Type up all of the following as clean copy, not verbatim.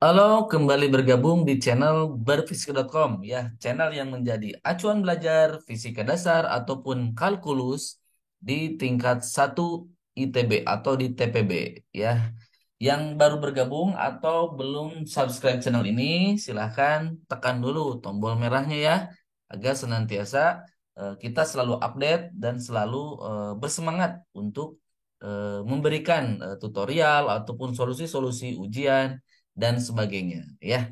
Halo, kembali bergabung di channel berfisika.com ya, channel yang menjadi acuan belajar fisika dasar ataupun kalkulus di tingkat 1 ITB atau di TPB ya. Yang baru bergabung atau belum subscribe channel ini, silahkan tekan dulu tombol merahnya ya, agar senantiasa kita selalu update dan selalu bersemangat untuk memberikan tutorial ataupun solusi-solusi ujian dan sebagainya ya.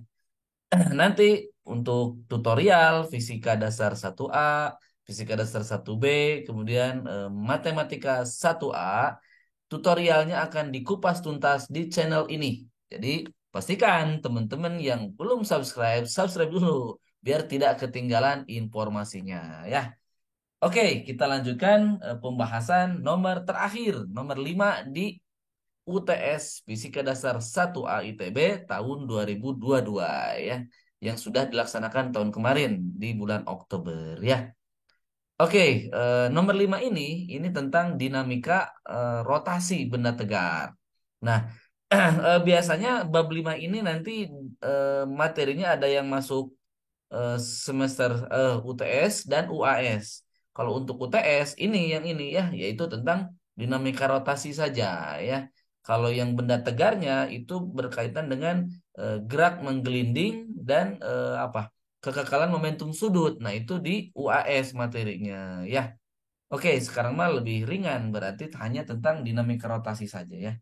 Nanti untuk tutorial fisika dasar 1A, fisika dasar 1B, kemudian matematika 1A, tutorialnya akan dikupas tuntas di channel ini. Jadi pastikan teman-teman yang belum subscribe, subscribe dulu biar tidak ketinggalan informasinya ya. Oke, kita lanjutkan pembahasan nomor terakhir, nomor 5 di UTS Fisika Dasar 1A ITB tahun 2022 ya, yang sudah dilaksanakan tahun kemarin di bulan Oktober ya. Oke, nomor 5 ini tentang dinamika rotasi benda tegar. Nah, biasanya bab 5 ini nanti materinya ada yang masuk eh, semester UTS dan UAS. Kalau untuk UTS ini yang ini ya, yaitu tentang dinamika rotasi saja ya. Kalau yang benda tegarnya itu berkaitan dengan gerak menggelinding dan apa? Kekekalan momentum sudut. Nah, itu di UAS materinya ya. Oke, sekarang mah lebih ringan berarti hanya tentang dinamika rotasi saja ya.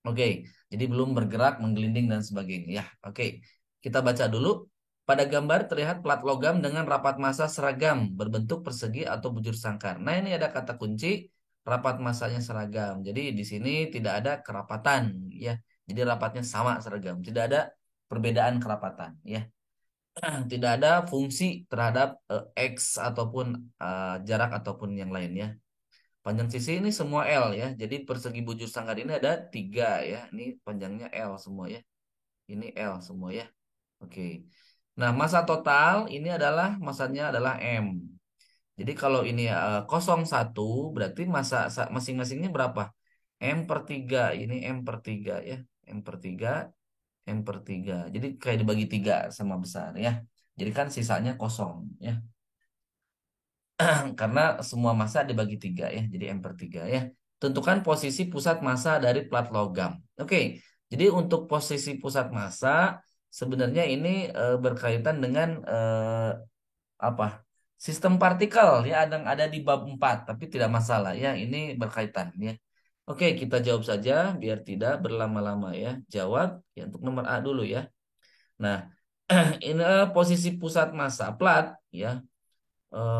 Oke, jadi belum bergerak, menggelinding dan sebagainya. Ya, oke. Kita baca dulu. Pada gambar terlihat plat logam dengan rapat massa seragam, berbentuk persegi atau bujur sangkar. Nah, ini ada kata kunci rapat massanya seragam. Jadi di sini tidak ada kerapatan, ya. Jadi rapatnya sama seragam. Tidak ada perbedaan kerapatan, ya. Tidak ada fungsi terhadap X ataupun jarak ataupun yang lain, ya. Panjang sisi ini semua L ya. Jadi persegi bujur sangkar ini ada tiga ya. Ini panjangnya L semua ya. Ini L semua ya. Oke. Nah, massa total ini adalah massanya adalah M. Jadi kalau ini 01 berarti massa masing-masingnya berapa? M per 3. Ini M per 3 ya. M per 3, M per 3. Jadi kayak dibagi 3 sama besar ya. Jadi kan sisanya kosong ya. Karena semua massa dibagi 3 ya. Jadi M per 3 ya. Tentukan posisi pusat massa dari plat logam. Oke, jadi untuk posisi pusat massa sebenarnya ini berkaitan dengan apa? Sistem partikel ya, ada di bab 4 tapi tidak masalah ya. Ini berkaitan ya. Oke, kita jawab saja biar tidak berlama-lama ya. Jawab ya untuk nomor A dulu ya. Nah, ini posisi pusat massa plat ya.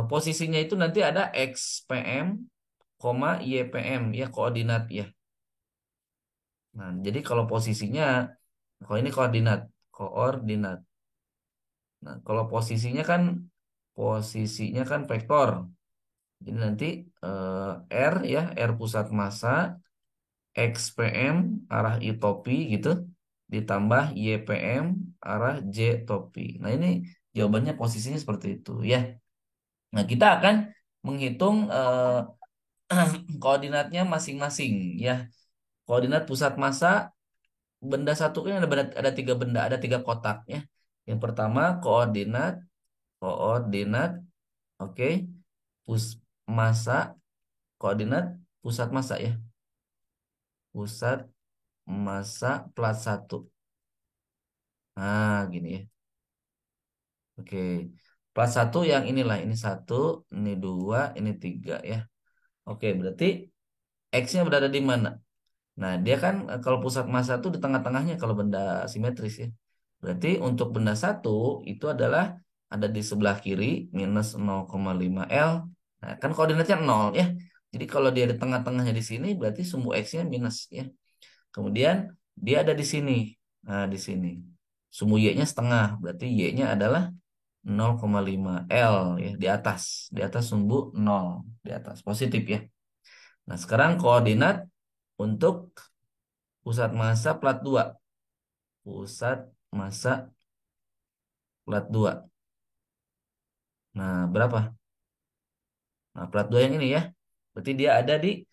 Posisinya itu nanti ada XPM, YPM ya koordinat ya. Nah, jadi kalau posisinya, kalau ini koordinat, koordinat. Nah, kalau posisinya kan vektor. Jadi nanti R ya, R pusat massa, XPM arah I topi gitu, ditambah YPM arah J topi. Nah, ini jawabannya posisinya seperti itu ya. Nah, kita akan menghitung koordinatnya masing-masing ya. Koordinat pusat massa benda satu kan ada tiga benda, ada tiga kotak ya. Yang pertama koordinat, oke, pus massa, koordinat pusat massa ya, pusat massa plat satu. Nah, gini ya, oke. Plat satu yang inilah, ini satu, ini dua, ini tiga ya. Oke, berarti X-nya berada di mana? Nah, dia kan kalau pusat massa itu di tengah-tengahnya kalau benda simetris ya. Berarti untuk benda satu itu adalah ada di sebelah kiri minus 0,5 L. Nah, kan koordinatnya 0 ya. Jadi kalau dia di tengah-tengahnya di sini berarti sumbu X-nya minus ya. Kemudian dia ada di sini. Nah, di sini. Sumbu Y-nya setengah. Berarti Y-nya adalah 0,5 L ya di atas. Di atas sumbu 0. Di atas. Positif ya. Nah, sekarang koordinat untuk pusat massa plat 2. Pusat massa plat 2. Nah, berapa? Nah, plat 2 yang ini ya. Berarti dia ada di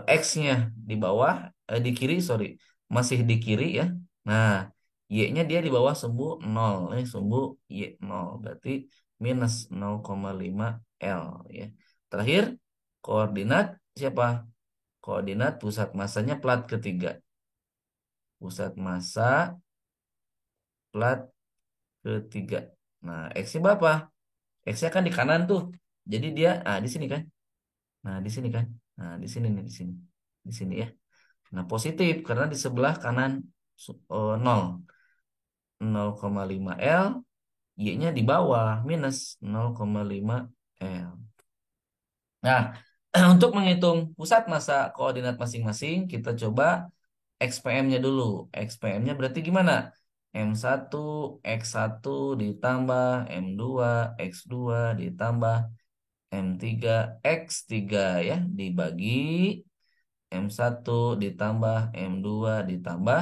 X-nya di bawah, di kiri, sorry. Masih di kiri ya. Nah, Y-nya dia di bawah sumbu nol. Ini sumbu Y nol. Berarti minus 0,5 L ya. Terakhir, koordinat siapa? Koordinat pusat masanya plat ketiga. Pusat massa plat ketiga. Nah, X-nya berapa? X-nya kan di kanan tuh. Jadi dia, di sini kan? Nah, di sini kan? Nah, di sini nih, di sini. Di sini ya. Nah, positif karena di sebelah kanan 0. 0,5 L, Y-nya di bawah minus 0,5 L. Nah, untuk menghitung pusat massa koordinat masing-masing, kita coba XPM-nya dulu. XPM-nya berarti gimana? M1, X1 ditambah M2, X2 ditambah M3, X3 ya, dibagi M1 ditambah M2 ditambah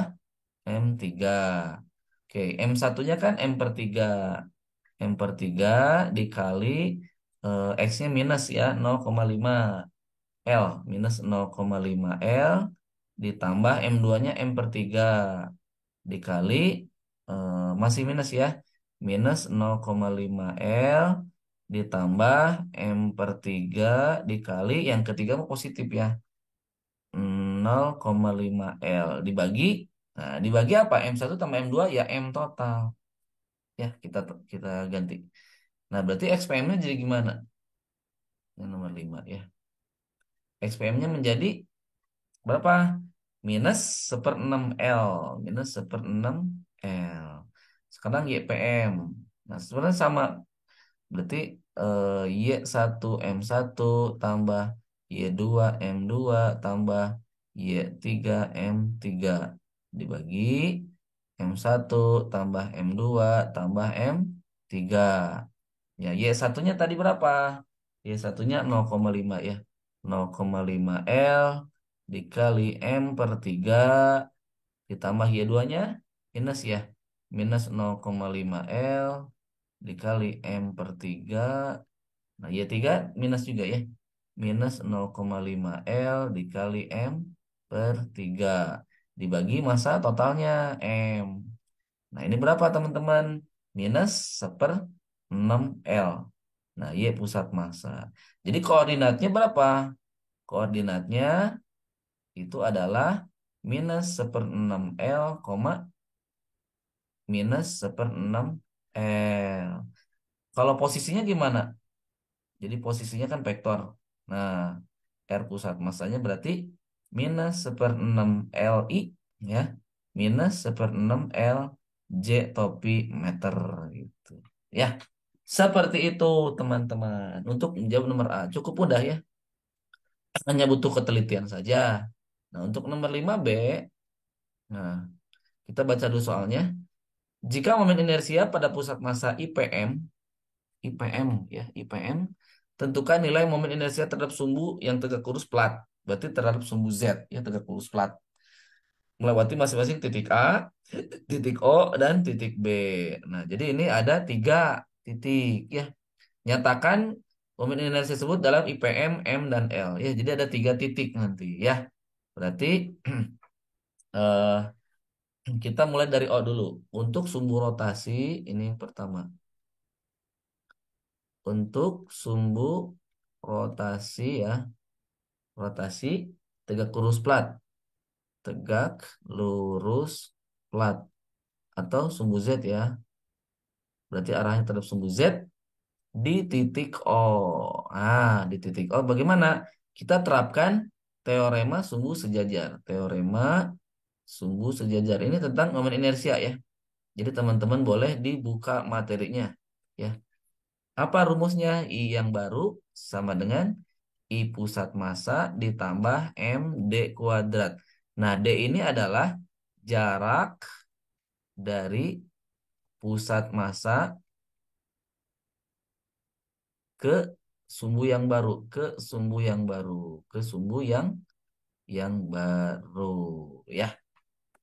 M3. Oke, M1-nya kan M per 3. M per 3 dikali X-nya minus ya 0,5 L. Minus 0,5 L ditambah M2-nya M per 3 dikali masih minus ya. Minus 0,5 L ditambah M per 3 dikali yang ketiga mau positif ya. 0,5 L dibagi. Nah, dibagi apa? M1 tambah M2 ya M total. Ya, kita ganti. Nah, berarti XPM-nya jadi gimana? Yang nomor 5 ya. XPM-nya menjadi berapa? Minus seperenam L. Minus seperenam L. Sekarang YPM. Nah, sebenarnya sama. Berarti Y1 M1 tambah Y2 M2 tambah Y3 M3 dibagi M1 tambah M2 tambah M3. Ya, Y1-nya tadi berapa? Y1-nya 0,5 ya. 0,5 L dikali M per 3 ditambah Y2-nya minus ya. Minus 0,5 L dikali M per 3. Nah, Y3 minus juga ya. Minus 0,5 L dikali M per 3. Dibagi massa totalnya M. Nah, ini berapa teman-teman? Minus 1/6 L. Nah, Y pusat massa. Jadi koordinatnya berapa? Koordinatnya itu adalah minus 1/6 L, minus 1/6 L. Kalau posisinya gimana? Jadi posisinya kan vektor. Nah, R pusat massanya berarti minus 1/6 LI ya. Minus 1/6 L J topi meter gitu. Ya, seperti itu teman-teman. Untuk menjawab nomor A cukup mudah ya. Hanya butuh ketelitian saja. Nah, untuk nomor 5B, nah kita baca dulu soalnya. Jika momen inersia pada pusat massa IPM ya, IPM, tentukan nilai momen inersia terhadap sumbu yang tegak lurus plat. Berarti terhadap sumbu Z ya, tegak lurus plat. Melewati masing-masing titik A, titik O, dan titik B. Nah, jadi ini ada 3 titik ya. Nyatakan momen inersia tersebut dalam IPM, M, dan L. Ya, jadi ada 3 titik nanti ya. Berarti eh, kita mulai dari O dulu. Untuk sumbu rotasi, ini yang pertama. Untuk sumbu rotasi ya, rotasi tegak lurus plat, tegak lurus plat atau sumbu Z ya. Berarti arahnya terhadap sumbu Z di titik O. Di titik O bagaimana? Kita terapkan teorema sumbu sejajar. Teorema sumbu sejajar ini tentang momen inersia ya. Jadi teman-teman boleh dibuka materinya ya. Apa rumusnya? I yang baru sama dengan I pusat massa ditambah MD kuadrat. Nah, D ini adalah jarak dari pusat massa ke sumbu yang baru, ke sumbu yang baru, ke sumbu yang baru ya.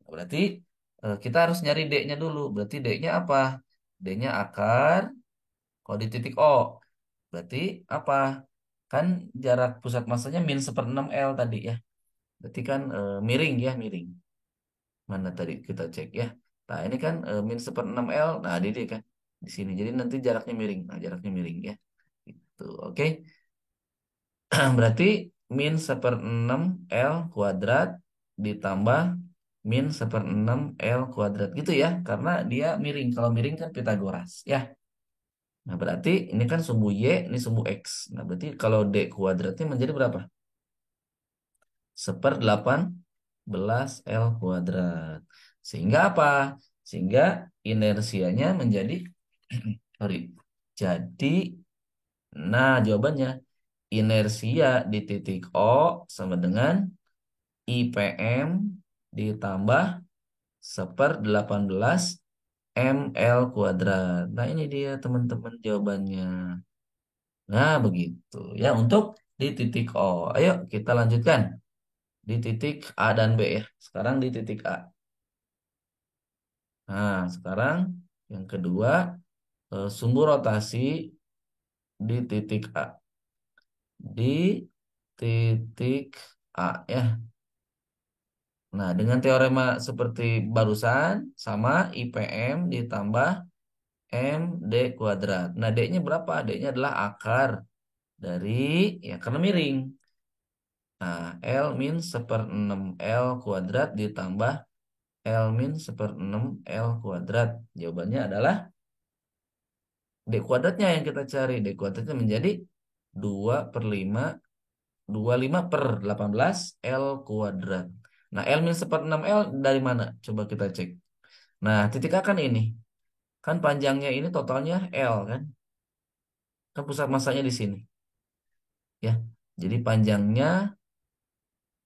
Berarti kita harus nyari D-nya dulu. Berarti D-nya apa? D-nya akar kalau di titik O. Berarti apa? Kan jarak pusat massanya min 1/6 L tadi ya. Berarti kan miring ya, miring. Mana tadi kita cek ya. Nah, ini kan min 1/6 L. Nah, dia kan di sini. Jadi nanti jaraknya miring. Nah, jaraknya miring ya. Gitu. Oke. Berarti min 1/6 L kuadrat ditambah min 1/6 L kuadrat gitu ya. Karena dia miring. Kalau miring kan Pitagoras ya. Nah, berarti ini kan sumbu Y, ini sumbu X. Nah, berarti kalau D kuadratnya menjadi berapa? 1/18 L kuadrat. Sehingga apa? Sehingga inersianya menjadi, sorry. Jadi, nah jawabannya, inersia di titik O sama dengan IPM ditambah 1/18 ml kuadrat. Nah, ini dia teman-teman jawabannya. Nah, begitu ya untuk di titik O. Ayo kita lanjutkan di titik A dan B ya. Sekarang di titik A. Nah, sekarang yang kedua, sumbu rotasi di titik A. Di titik A ya. Nah, dengan teorema seperti barusan sama IPM ditambah MD kuadrat. Nah, D-nya berapa? D-nya adalah akar dari, ya karena miring. Nah, L min 1/6 L kuadrat ditambah L min 1/6 L kuadrat. Jawabannya adalah D kuadratnya yang kita cari. D kuadratnya menjadi 2/5, 25/18 L kuadrat. Nah, L min 1/6 L dari mana? Coba kita cek. Nah, titik A kan ini. Kan panjangnya ini totalnya L kan? Kan pusat masanya di sini. Ya. Jadi panjangnya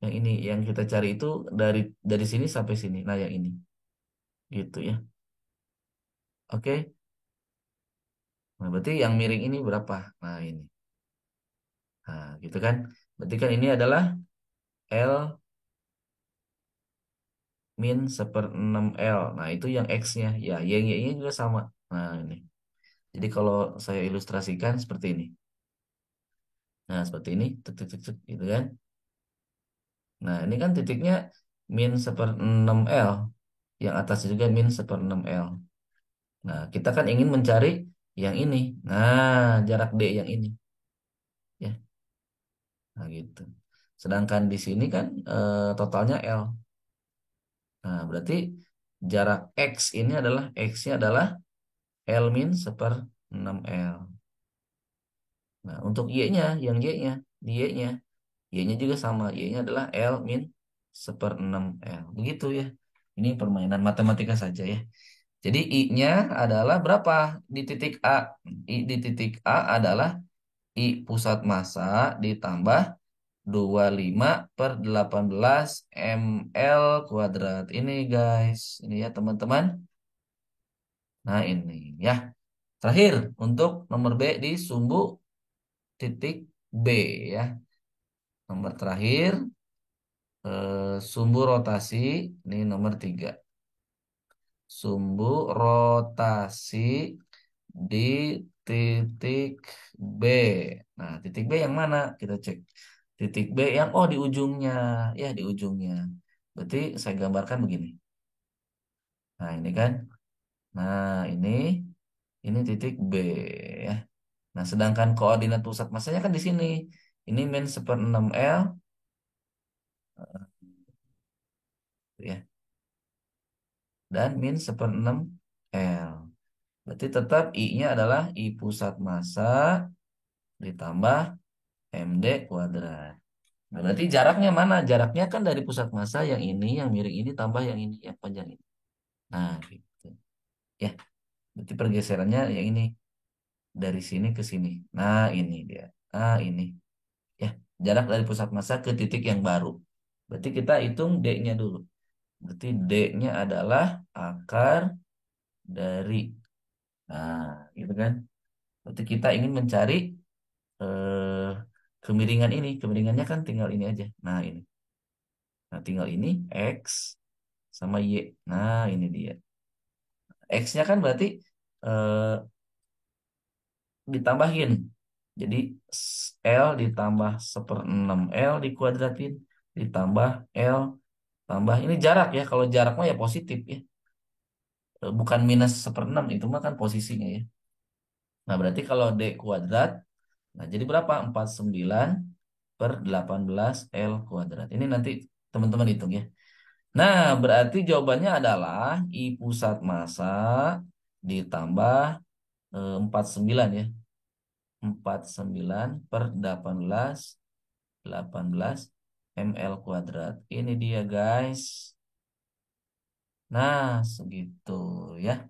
yang ini yang kita cari itu dari sini sampai sini. Nah, yang ini. Gitu ya. Oke. Nah, berarti yang miring ini berapa? Nah, ini. Nah, gitu kan. Berarti kan ini adalah L min 1/6 L. Nah, itu yang X-nya. Ya, yang Y-nya juga sama. Nah, ini. Jadi kalau saya ilustrasikan seperti ini. Nah, seperti ini. Tuk, tuk, tuk, tuk, gitu kan. Nah, ini kan titiknya min 1/6 L. Yang atasnya juga min 1/6 L. Nah, kita kan ingin mencari yang ini. Nah, jarak D yang ini. Ya, nah gitu. Sedangkan di sini kan totalnya L. Nah, berarti jarak X ini adalah X-nya adalah L min 1/6 L. Nah, untuk Y-nya, yang Y-nya, di Y-nya, Y-nya juga sama. Y-nya adalah L min 1/6 L. Begitu ya. Ini permainan matematika saja ya. Jadi I-nya adalah berapa di titik A? I di titik A adalah I pusat massa ditambah 25/18 ml kuadrat. Ini guys, ini ya teman-teman. Nah ini ya. Terakhir untuk nomor B di sumbu titik B ya. Nomor terakhir sumbu rotasi ini nomor 3. Sumbu rotasi di titik B. Nah, titik B yang mana? Kita cek. Titik B yang di ujungnya, ya di ujungnya. Berarti saya gambarkan begini. Nah, ini kan. Nah, ini titik B ya. Nah, sedangkan koordinat pusat masanya kan di sini. Ini min 1/6 L ya dan min 1/6 L. Berarti tetap I-nya adalah I pusat massa ditambah MD kuadrat. Nah, berarti jaraknya mana? Jaraknya kan dari pusat massa yang ini, yang miring ini tambah yang ini, yang panjang ini. Nah, gitu. Ya, berarti pergeserannya yang ini dari sini ke sini. Nah, ini dia. Nah, ini. Ya, jarak dari pusat massa ke titik yang baru. Berarti kita hitung D-nya dulu. Berarti D-nya adalah akar dari. Nah, gitu kan. Berarti kita ingin mencari eh, kemiringan ini. Kemiringannya kan tinggal ini aja. Nah, ini. Nah, tinggal ini X sama Y. Nah, ini dia. X-nya kan berarti eh, ditambahin. Jadi L ditambah 1/6 L dikuadratin ditambah L tambah ini jarak ya. Kalau jarak mah ya positif ya. Bukan minus seperenam, itu mah kan posisinya ya. Nah, berarti kalau D kuadrat, nah jadi berapa? 49 per 18 L kuadrat. Ini nanti teman-teman hitung ya. Nah, berarti jawabannya adalah I pusat massa ditambah 49 ya. 49 per 18 ml kuadrat. Ini dia guys. Nah, segitu ya.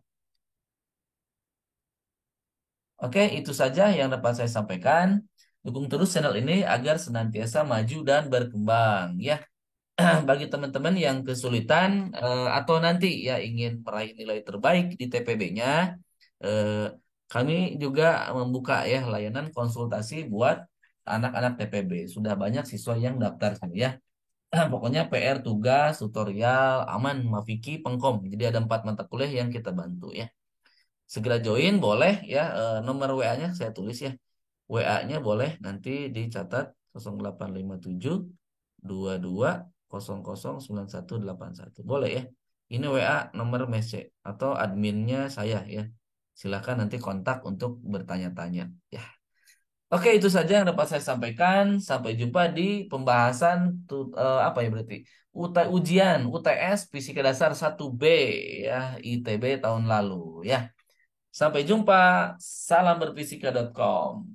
Oke, itu saja yang dapat saya sampaikan. Dukung terus channel ini agar senantiasa maju dan berkembang ya. Bagi teman-teman yang kesulitan atau nanti ya ingin meraih nilai terbaik di TPB-nya, eh, kami juga membuka ya layanan konsultasi buat anak-anak TPB. Sudah banyak siswa yang daftar kan ya. Pokoknya PR, tugas, tutorial, aman, Mafiki, Pengkom. Jadi ada 4 mata kuliah yang kita bantu ya. Segera join boleh ya. Nomor WA-nya saya tulis ya. WA-nya boleh nanti dicatat 0857 22 00 9181. Boleh ya. Ini WA nomor message atau adminnya saya ya. Silakan nanti kontak untuk bertanya-tanya ya. Oke, itu saja yang dapat saya sampaikan. Sampai jumpa di pembahasan apa ya berarti? Ujian UTS Fisika Dasar 1B ya, ITB tahun lalu ya. Sampai jumpa. Salam berfisika.com.